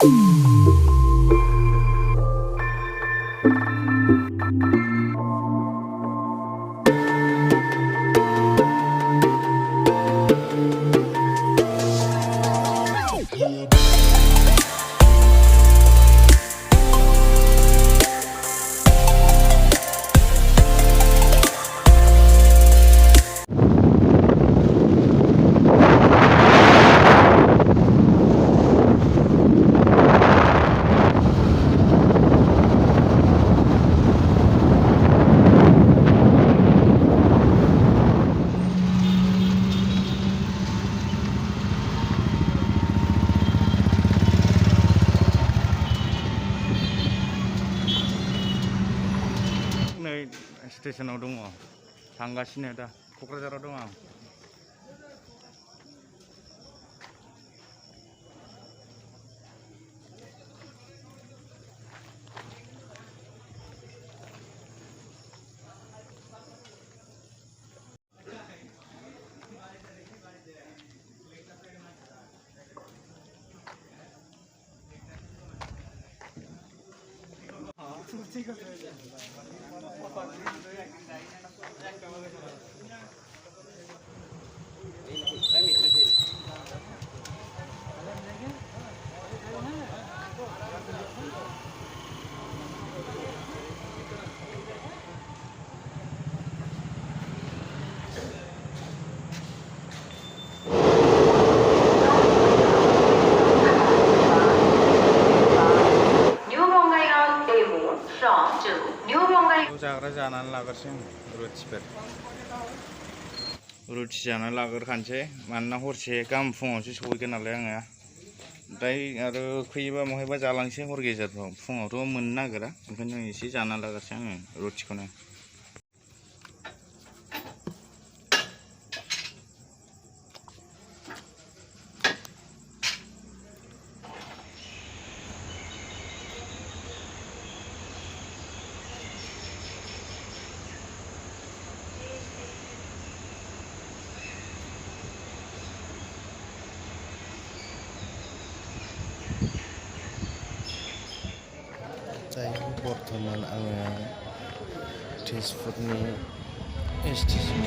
नै स्टेशनाव दङ थांगासिनो दा क'क्राझाराव दङ आं जाग्रा जानानै लाग्रोसै आं रुटि जानानै लाग्रोखानोसै मानोना हरसे गाहाम फुङावसो सहैगोन नालाय आङो ओमफ्राय आरो उखैयोबा महायबा जालांसै हर गेजेरफ्राव फुङावथ' मोननो नागिरा ओंखायनो एसे जानानै लाग्रोसै आङो रुटिखौनो बर्थमान आङो तेजपुरनि स्टेसन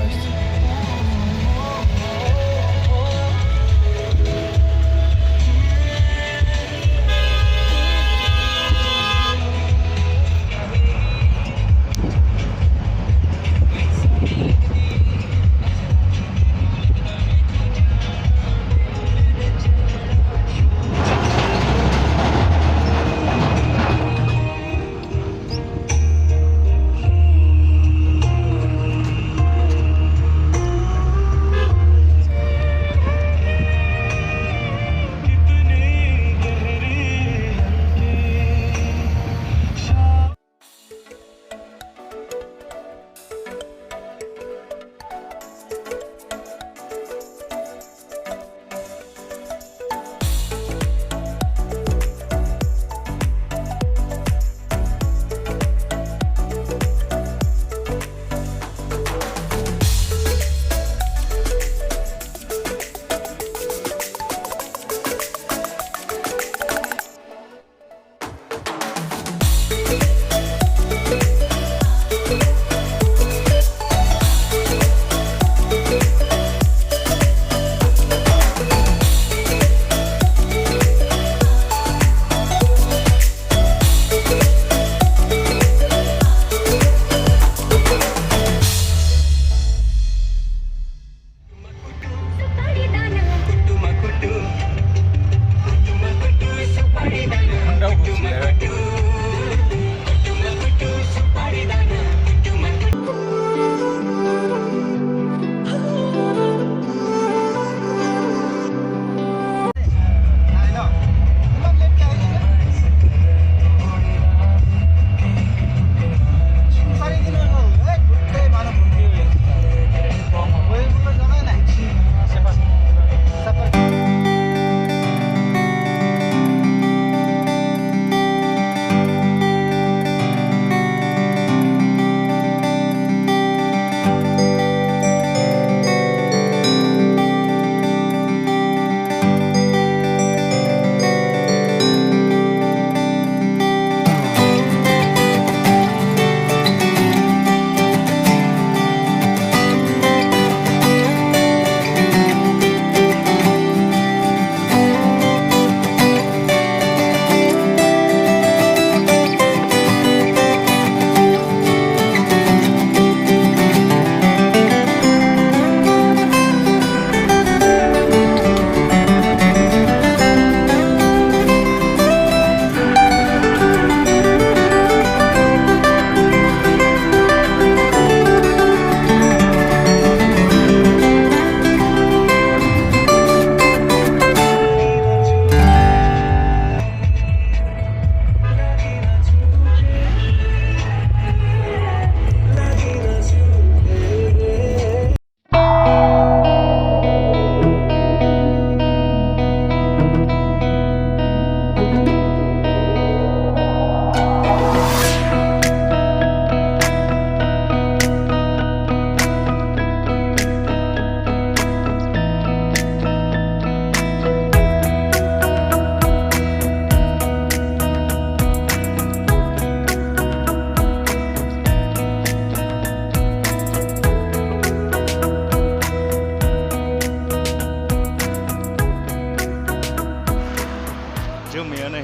जोमैया नै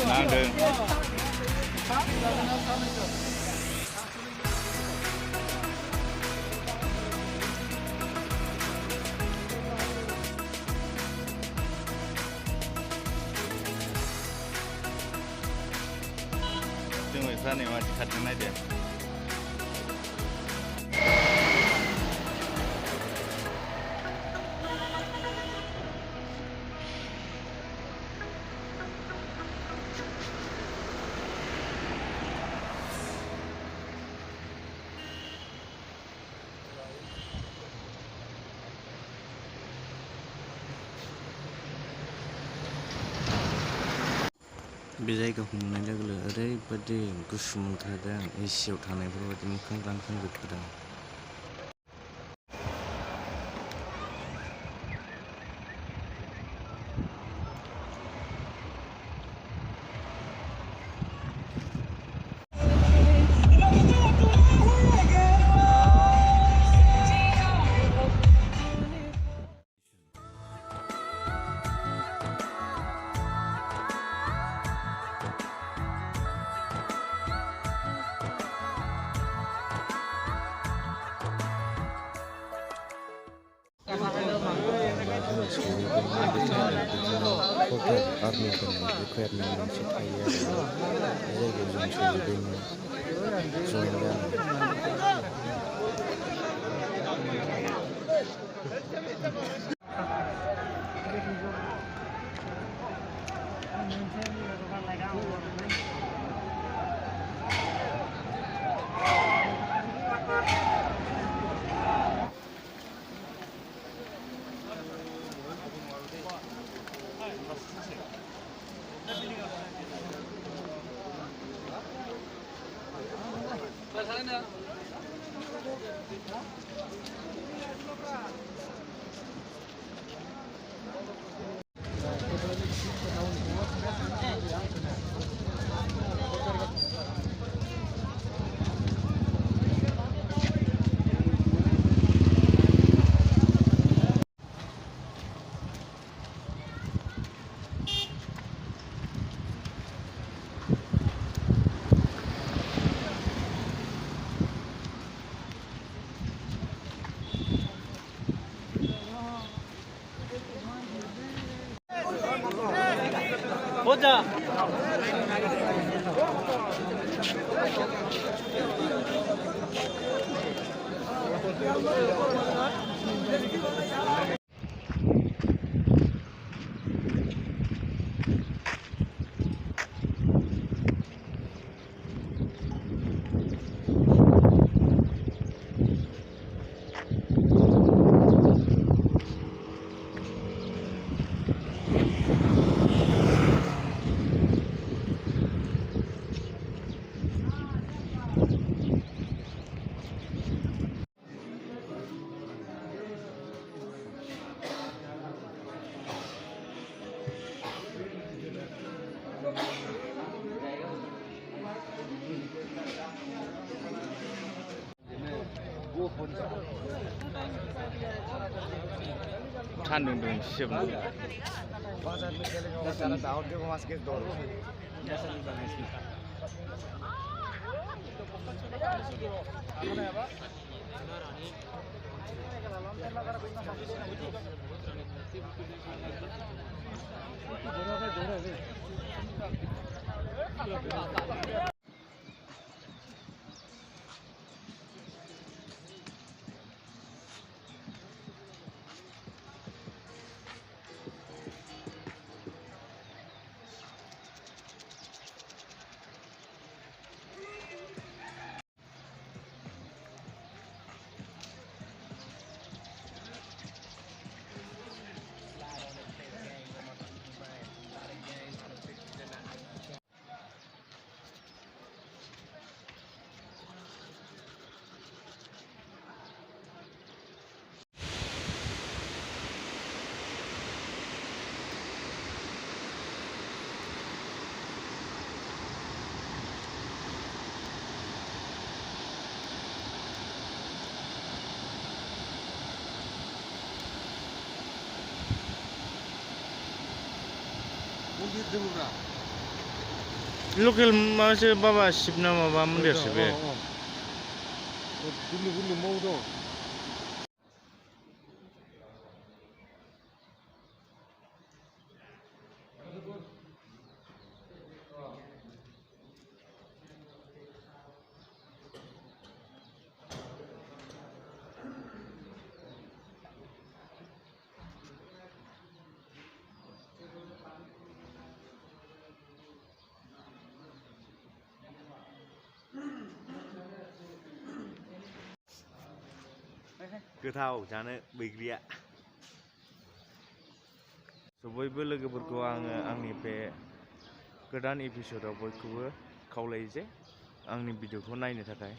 नांदों जोमैफ्रा नै माथि खारदों नायदो बे जायगाखौ नुनाय लोगो लोगो ओरैबायदि गुसु मोनथारदों एसियाव थानायफोरबायदि मोखां रानखांजोबखादों आर्मिफोरनि रिक्वायरमेन्ट मोनसे थायो आरो बे जायगायाव जों सहैदोंमोन जइन जानो 보자. सान्दुं दुंसिजोबो लकेल माबासो बाबा शिब ना माबा मन्दिरसो बे गोथाव जानो बैग्रिया बयबो लोगोफोरखौ आङो आंनि बे गोदान एपिसोडआव बयखौबो खावलायो जे आंनि भिडिअखौ नायनो थाखाय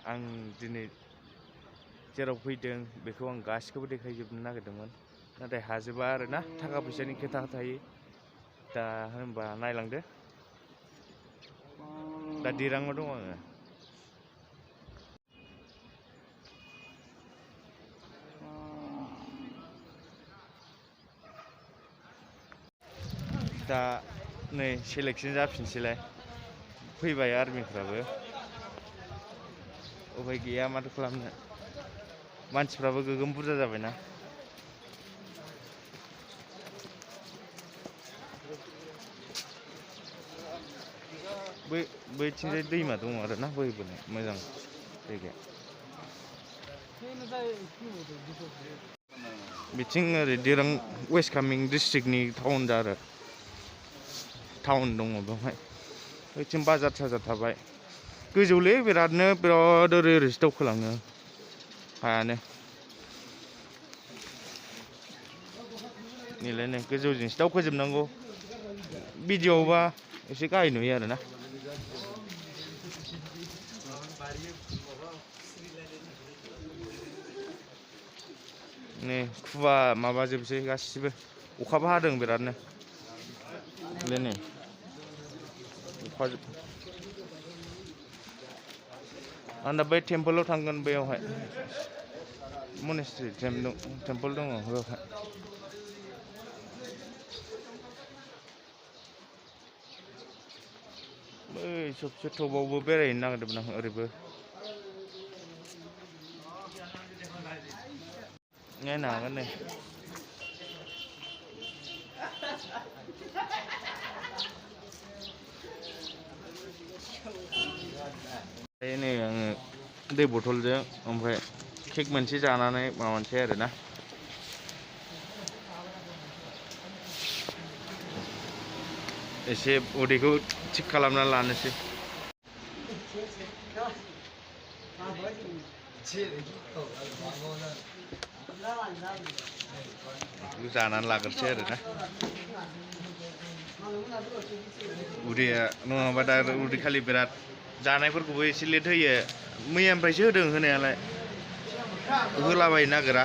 आं दिनै जेराव फैदों बेखौ आं गासिखौबो देखायजोबनो नागिरदोंमोन नाथाय हाजोबा आरोना थाखा फैसानि खोथा थायो दा होनबा नायलांदो दा दिराङाव दं आङो दा नै सेलेक्शन जाफिनसैलाय फैबाय आर्मिफ्राबो उफाय गैया माथो खालामनो मानसिफ्राबो गोगोम बुरजा जाबायना बैथिंजाय दैमा दङ आरोना बोहैबोनाय मोजां जायगाया बिथिं ओरै दिरां वेस्ट कामिं डिस्ट्रिक्टनि टाउन दा आरो टाउन दङ बेवहाय बैथिं बाजार साजार थाबाय गोजौलै बिरादनो बिराद ओरै ओरैसो दावखोलाङो हायानो नैलाय नै गोजौजोंसो दावखोजोबनांगौ भिडिअ'आवबा एसे गाहाय नुयो आरोना नै खुवा माबाजोबसै गासिबो अखाबो हादों बिरादनो नै अखाजोब आं दा बै टेम्पोलाव थांगोन बेयावहाय मनेस्ट्रि टेम्पोल दङ बेवहाय बै सबसे टपावबो बेरायहैनो नागिरदोंमोन आं ओरैबो नायनो हागोन नै नै आङो दै बथलजों ओमफ्राय केक मोनसे जानानै माबानोसै आरोना एसे उदैखौ थिग खालामना लानोसै जानानै लाग्रोसै आरोना उदैया नङाबा दा उदै खालि बिराद जानायफोरखौबो एसे लेट होयो मैयानिफ्रायसो होदों होनायालाय होलाबायनो नागिरा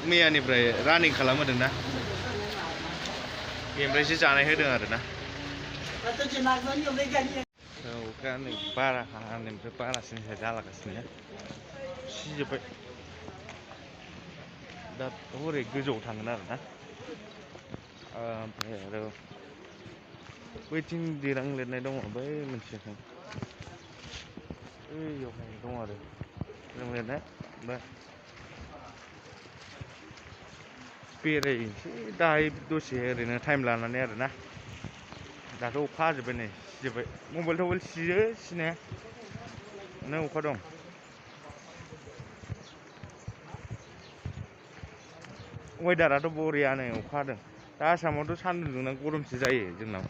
मैयानिफ्राय रानिं खालामहोदोंना बेनिफ्रायसो जानाय होदों आरोना अखाया नै बारा हानायनिफ्राय बारासिनसो जालागासिनो सिजोब्बाय दा हरै गोजौआव थांगोन आरोना ओमफ्राय आरो बैथिं दिरां लिरनाय दङ बै मोनसेथिं बैयावहाय दं आरो दिरां लिरनाय ओमफ्राय बेरायनोसै दाहाय दसे ओरैनो टाइम लानानै आरोना दाथ' अखा हाजोब्बाय नै सिजोब्बाय मबाइल थबाइल सियो सिनाया नों अखा दं वेदाराथ' बरियानो अखा हादों दा आसामावथ' सान्दुं दुंना गरमसो जायो जोंनाव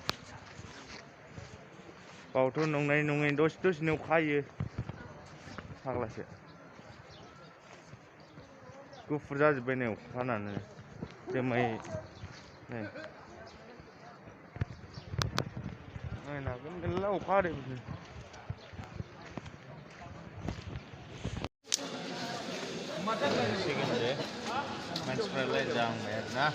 बावथ' नंनाय नङै दसे दसेनो अखा हायो फाग्लासो गुफुर जाजोब्बाय नै अखा हानानै जोमै नै नायनो हागोन मेरला अखा हादों सेकेन्डे मानसिफ्रालाय जाहांबाय आरोना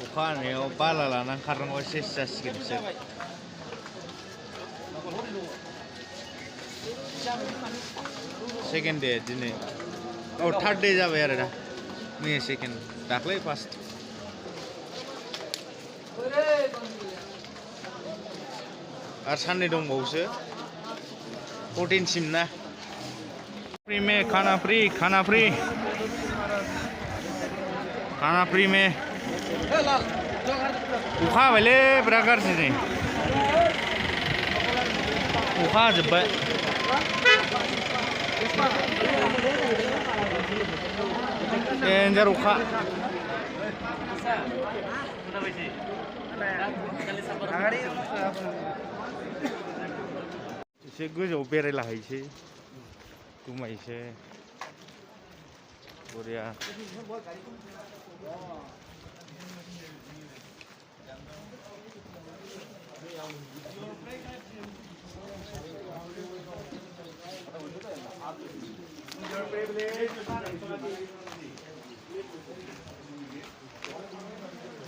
अखा हानायाव बाला लानानै खारनांगौ सेस जासिगोन बिसोर सेकेन्ड दे दिनै थार्ड दे जाबाय आरोना मैया सेकेन्ड दाख्लै फार्स्ट आरो साननै दंबावोसो 14 सिम ना फ्री में खाना फ्री में अखा हाबायलै बिराद गाज्रि नै अखा हाजोब्बाय डेन्जार अखा एसे गोजौआव बेरायलाहैसै गुमायसै बरिया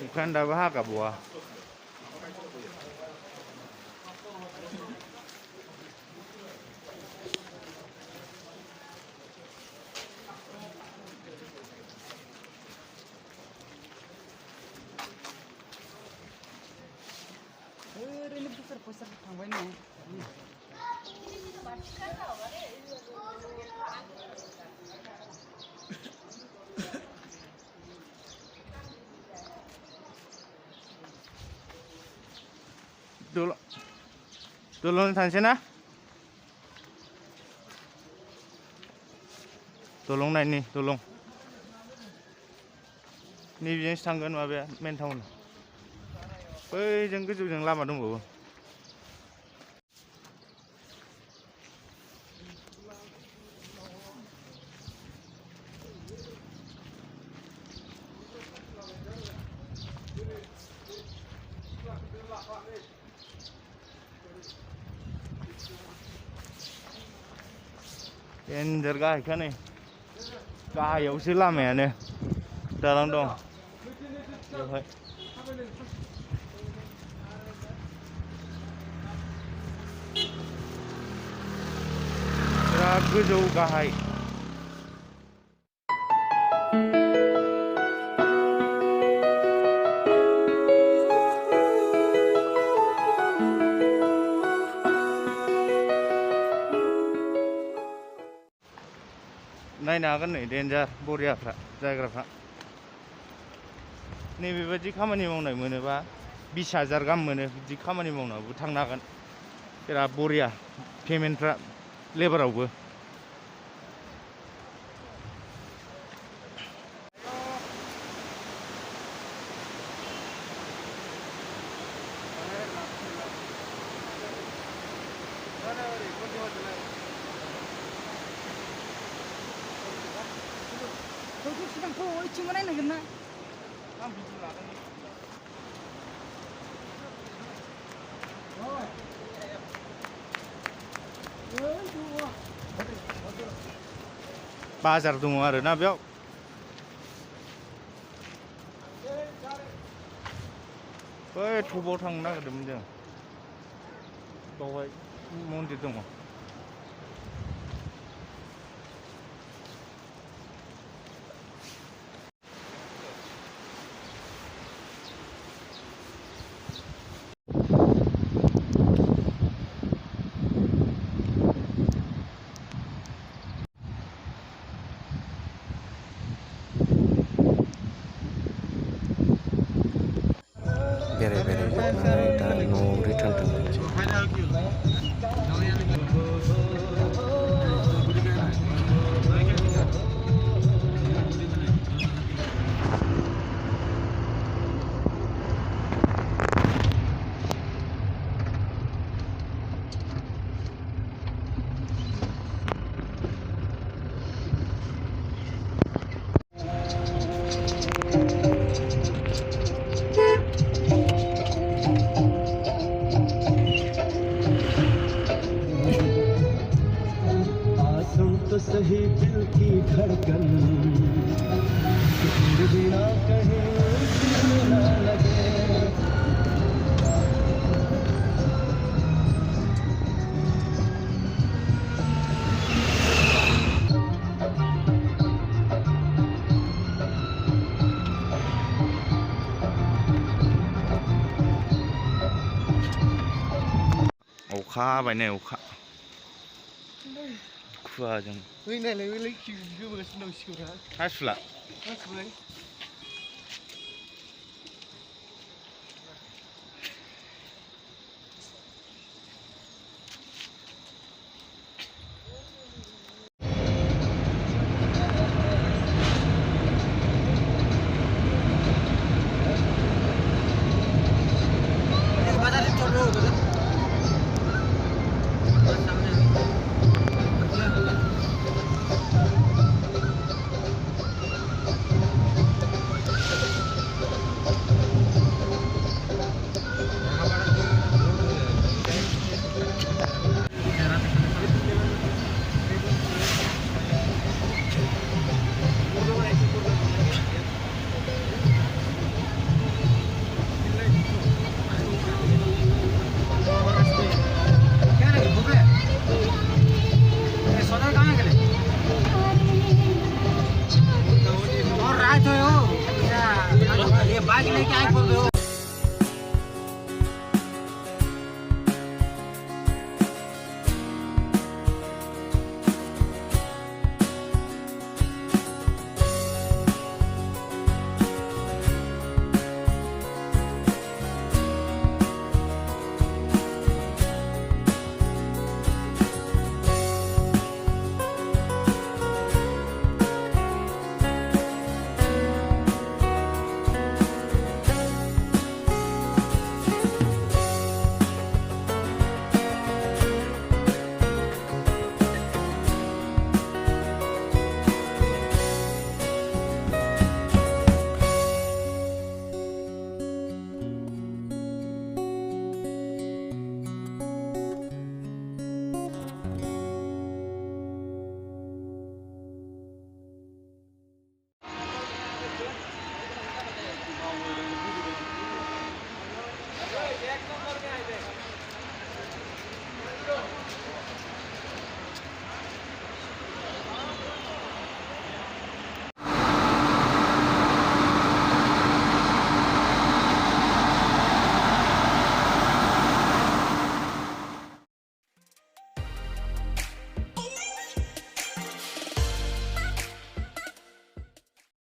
अखायानो दाबो हागाबावा दलं थांसै ना दलं नायनि दलं नैबेजोंसो थांगोन माबाया मेन टाउन बैजों गोजौजों लामा दंबावो डेन्जार गाहायखा नै गाहायावसो लामायानो दालां दं बेवहाय बिराद गोजौ गाहाय नायनो हागोन नै डेन्जार बरियाफ्रा जायगाफ्रा नैबेबायदि खामानि मावनाय मोनोबा 20,000 गाहाम मोनो बिदि खामानि मावनाबो थांनो हागोन बिराद बरिया पेमेन्टफ्रा लेबारावबो बाजार दङ आरोना बेयाव बै टपआव थांनो नागिरदोंमोन जों बावहाय मन्दिर दङ बेरायजोबनानै दा न'आव रिटार्न थांनोसै तो सही दिल की धड़कन फिर बिना कहे ना लगे अखा हाबाय नै अखा खुवाजों हासुला और रात हो ये बाइक लेके आए